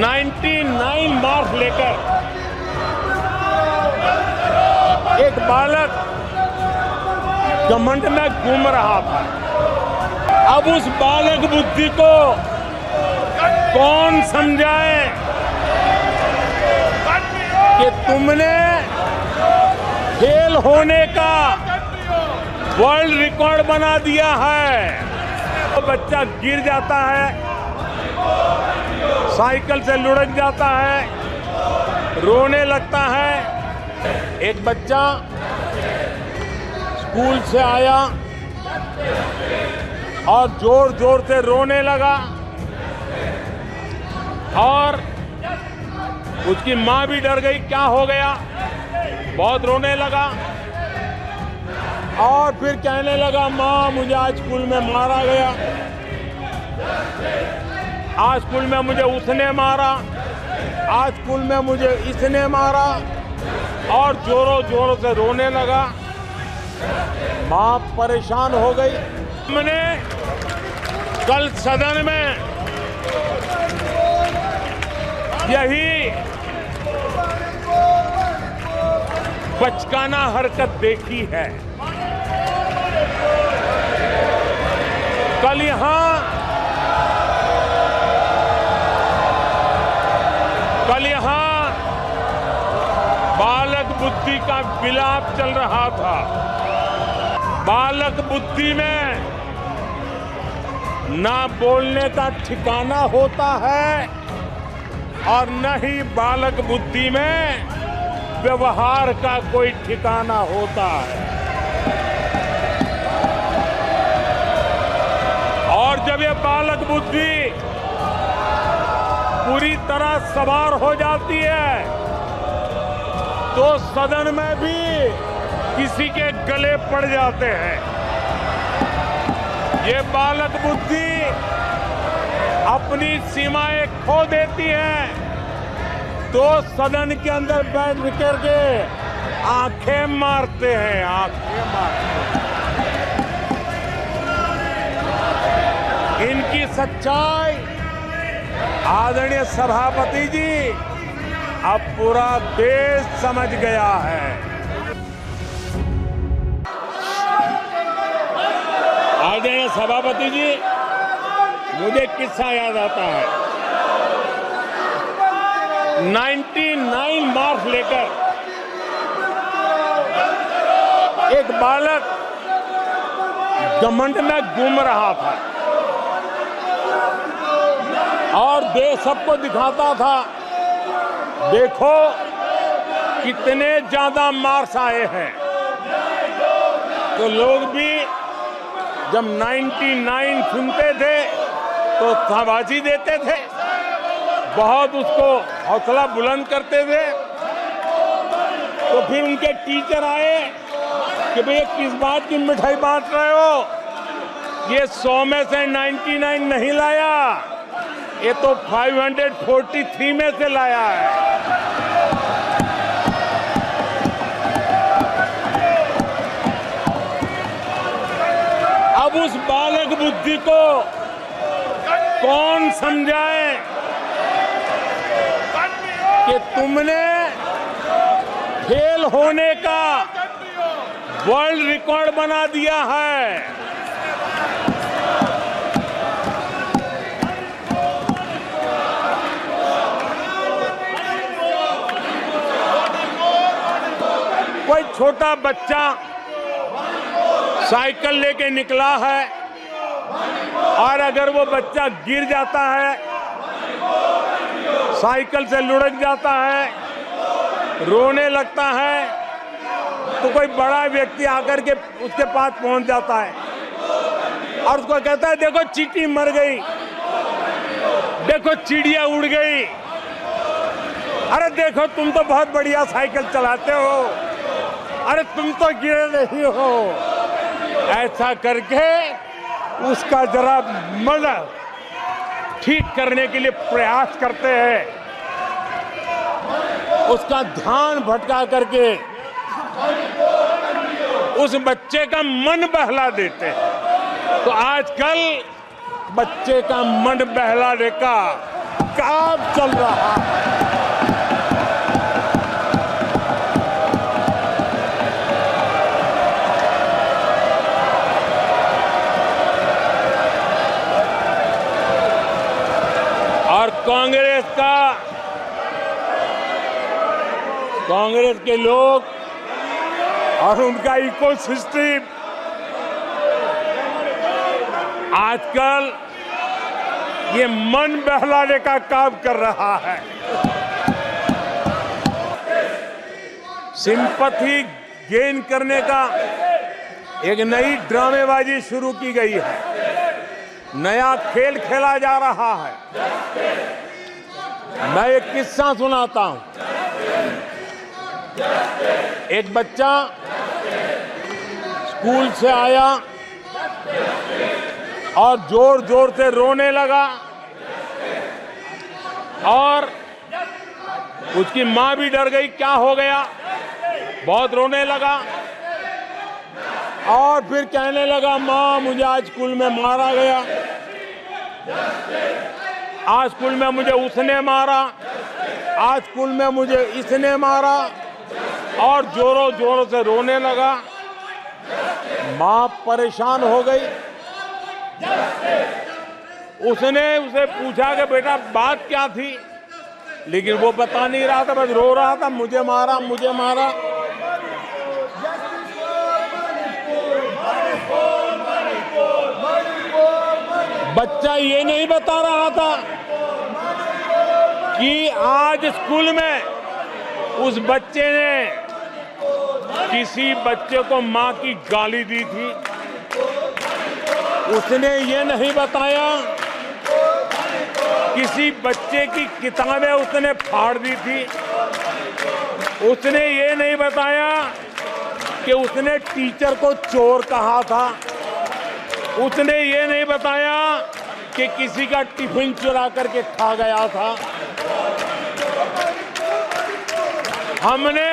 99 marks लेकर एक बालक घमंड में घूम रहा था। अब उस बालक बुद्धि को कौन समझाए कि तुमने फेल होने का वर्ल्ड रिकॉर्ड बना दिया है। तो बच्चा गिर जाता है, साइकिल से लुढ़क जाता है, रोने लगता है। एक बच्चा स्कूल से आया और जोर जोर से रोने लगा और उसकी माँ भी डर गई, क्या हो गया, बहुत रोने लगा और फिर कहने लगा, माँ मुझे आज स्कूल में मारा गया, आज स्कूल में मुझे उसने मारा, आज स्कूल में मुझे इसने मारा, और जोरों जोरों से रोने लगा। माँ परेशान हो गई। हमने कल सदन में यही बचकाना हरकत देखी है। कल यहाँ बालक बुद्धि का विलाप चल रहा था। बालक बुद्धि में ना बोलने का ठिकाना होता है और न ही बालक बुद्धि में व्यवहार का कोई ठिकाना होता है। और जब ये बालक बुद्धि पूरी तरह सवार हो जाती है तो सदन में भी किसी के गले पड़ जाते हैं। ये बालक बुद्धि अपनी सीमाएं खो देती है तो सदन के अंदर बैठ करके आंखें मारते हैं, आंखें मारते हैं। इनकी सच्चाई आदरणीय सभापति जी अब पूरा देश समझ गया है। आदरणीय सभापति जी, मुझे किस्सा याद आता है। 99 मार्क्स लेकर एक बालक घमंड में घूम रहा था और देश सबको दिखाता था, देखो कितने ज्यादा मार्क्स आए हैं। तो लोग भी जब 99 सुनते थे तो शाबाशी देते थे, बहुत उसको हौसला बुलंद करते थे। तो फिर उनके टीचर आए कि भैया किस बात की मिठाई बांट रहे हो, ये 100 में से 99 नहीं लाया, ये तो 543 में से लाया है। अब उस बालक बुद्धि को कौन समझाए कि तुमने फेल होने का वर्ल्ड रिकॉर्ड बना दिया है। कोई छोटा बच्चा साइकिल लेके निकला है और अगर वो बच्चा गिर जाता है, साइकिल से लुढ़क जाता है, रोने लगता है, तो कोई बड़ा व्यक्ति आकर के उसके पास पहुंच जाता है और उसको कहता है, देखो चींटी मर गई, देखो चिड़िया उड़ गई, अरे देखो तुम तो बहुत बढ़िया साइकिल चलाते हो, अरे तुम तो गिरे नहीं हो। ऐसा करके उसका जरा मन ठीक करने के लिए प्रयास करते हैं, उसका ध्यान भटका करके उस बच्चे का मन बहला देते हैं। तो आजकल बच्चे का मन बहलाने का काम चल रहा है। और कांग्रेस के लोग और उनका इकोसिस्टम आजकल ये मन बहलाने का काम कर रहा है। सिंपैथी गेन करने का एक नई ड्रामेबाजी शुरू की गई है, नया खेल खेला जा रहा है। मैं एक किस्सा सुनाता हूं। एक बच्चा स्कूल से आया और जोर जोर से रोने लगा और उसकी मां भी डर गई, क्या हो गया, बहुत रोने लगा और फिर कहने लगा, मां मुझे आज स्कूल में मारा गया, आज स्कूल में मुझे उसने मारा, आज स्कूल में मुझे इसने मारा, और जोरों जोरों से रोने लगा। मां परेशान हो गई। उसने उसे पूछा कि बेटा बात क्या थी, लेकिन वो बता नहीं रहा था, बस रो रहा था, मुझे मारा मुझे मारा। बच्चा ये नहीं बता रहा था कि आज स्कूल में उस बच्चे ने किसी बच्चे को मां की गाली दी थी। उसने ये नहीं बताया किसी बच्चे की किताबें उसने फाड़ दी थी। उसने ये नहीं बताया कि उसने टीचर को चोर कहा था। उसने ये नहीं बताया कि किसी का टिफिन चुरा करके खा गया था। हमने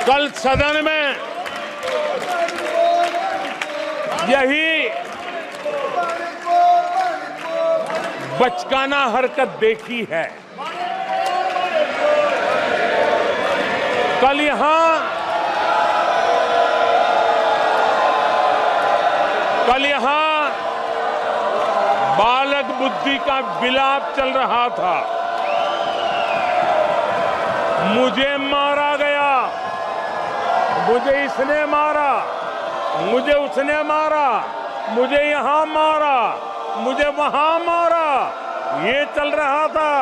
कल सदन में यही बचकाना हरकत देखी है। कल यहां बालक बुद्धि का विलाप चल रहा था। मुझे मारा गया, मुझे इसने मारा, मुझे उसने मारा, मुझे यहां मारा, मुझे वहां मारा, ये चल रहा था।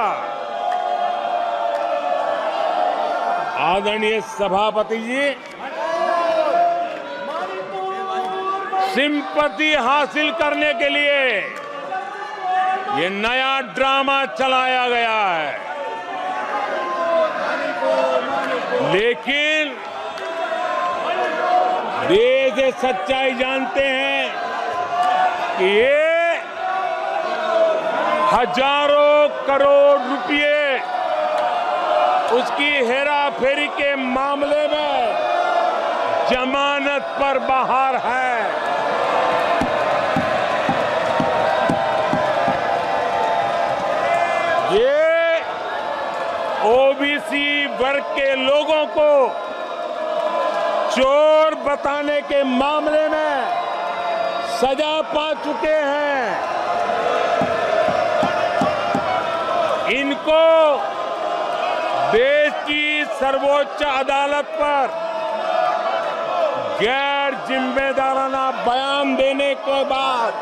आदरणीय सभापति जी, सिंपैथी हासिल करने के लिए ये नया ड्रामा चलाया गया है, लेकिन देश ये सच्चाई जानते हैं कि ये हजारों करोड़ रुपए उसकी हेराफेरी के मामले में जमानत पर बाहर है। ये ओबीसी वर्ग के लोगों को चोर बताने के मामले में सजा पा चुके हैं। इनको देश की सर्वोच्च अदालत पर गैर जिम्मेदाराना बयान देने के बाद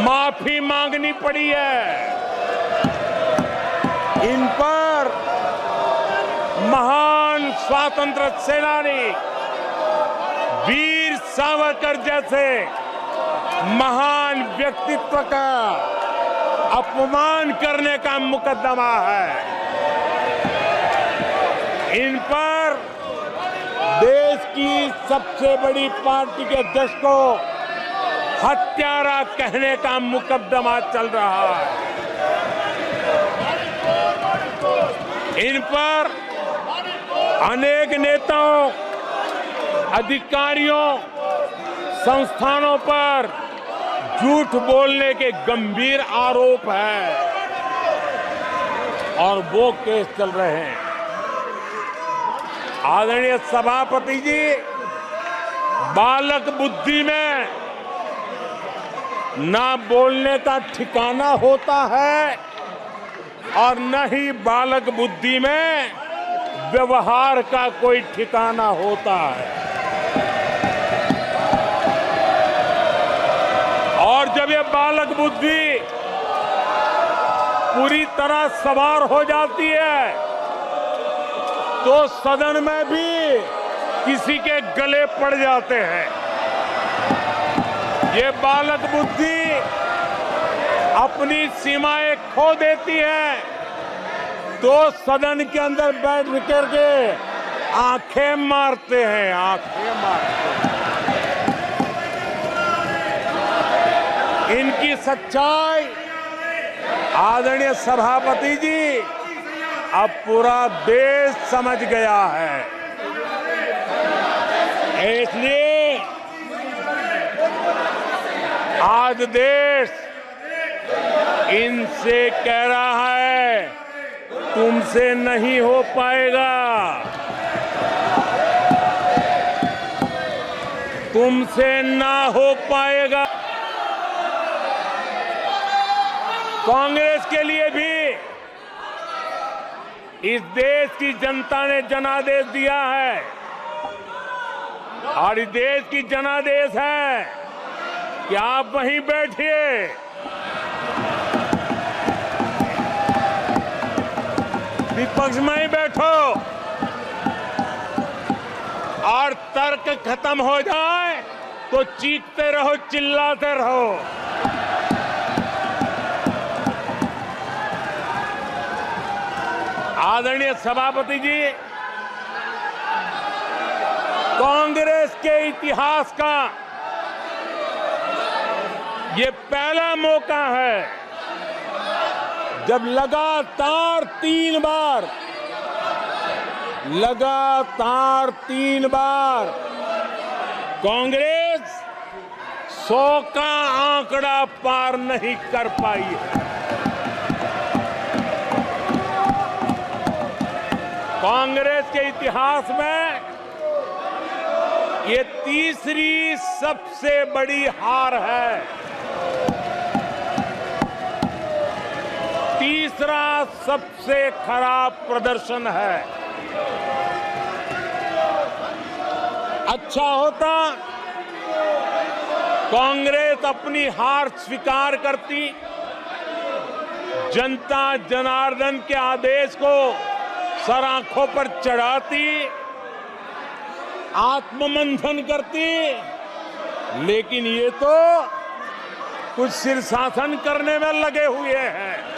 माफी मांगनी पड़ी है। इन पर महान स्वातंत्र सेनानी वीर सावरकर जैसे महान व्यक्तित्व का अपमान करने का मुकदमा है। इन पर देश की सबसे बड़ी पार्टी के अध्यक्ष को हत्यारा कहने का मुकदमा चल रहा है। इन पर अनेक नेताओं, अधिकारियों, संस्थानों पर झूठ बोलने के गंभीर आरोप है। और वो केस चल रहे हैं। आदरणीय सभापति जी, बालक बुद्धि में ना बोलने का ठिकाना होता है और न ही बालक बुद्धि में व्यवहार का कोई ठिकाना होता है। और जब ये बालक बुद्धि पूरी तरह सवार हो जाती है तो सदन में भी किसी के गले पड़ जाते हैं। ये बालक बुद्धि अपनी सीमाएं खो देती है तो सदन के अंदर बैठ करके आंखें मारते हैं, आंखें मारते हैं। इनकी सच्चाई आदरणीय सभापति जी अब पूरा देश समझ गया है। इसलिए आज देश इनसे कह रहा है तुमसे नहीं हो पाएगा, तुमसे ना हो पाएगा। कांग्रेस के लिए भी इस देश की जनता ने जनादेश दिया है और इस देश की जनादेश है कि आप वहीं बैठिए, विपक्ष में ही बैठो और तर्क खत्म हो जाए तो चीखते रहो, चिल्लाते रहो। आदरणीय सभापति जी, कांग्रेस के इतिहास का ये पहला मौका है जब लगातार तीन बार कांग्रेस 100 का आंकड़ा पार नहीं कर पाई है। कांग्रेस के इतिहास में ये तीसरी सबसे बड़ी हार है, तीसरा सबसे खराब प्रदर्शन है। अच्छा होता कांग्रेस अपनी हार स्वीकार करती, जनता जनार्दन के आदेश को सर आंखों पर चढ़ाती, आत्ममंथन करती, लेकिन ये तो कुछ शीर्षासन करने में लगे हुए हैं।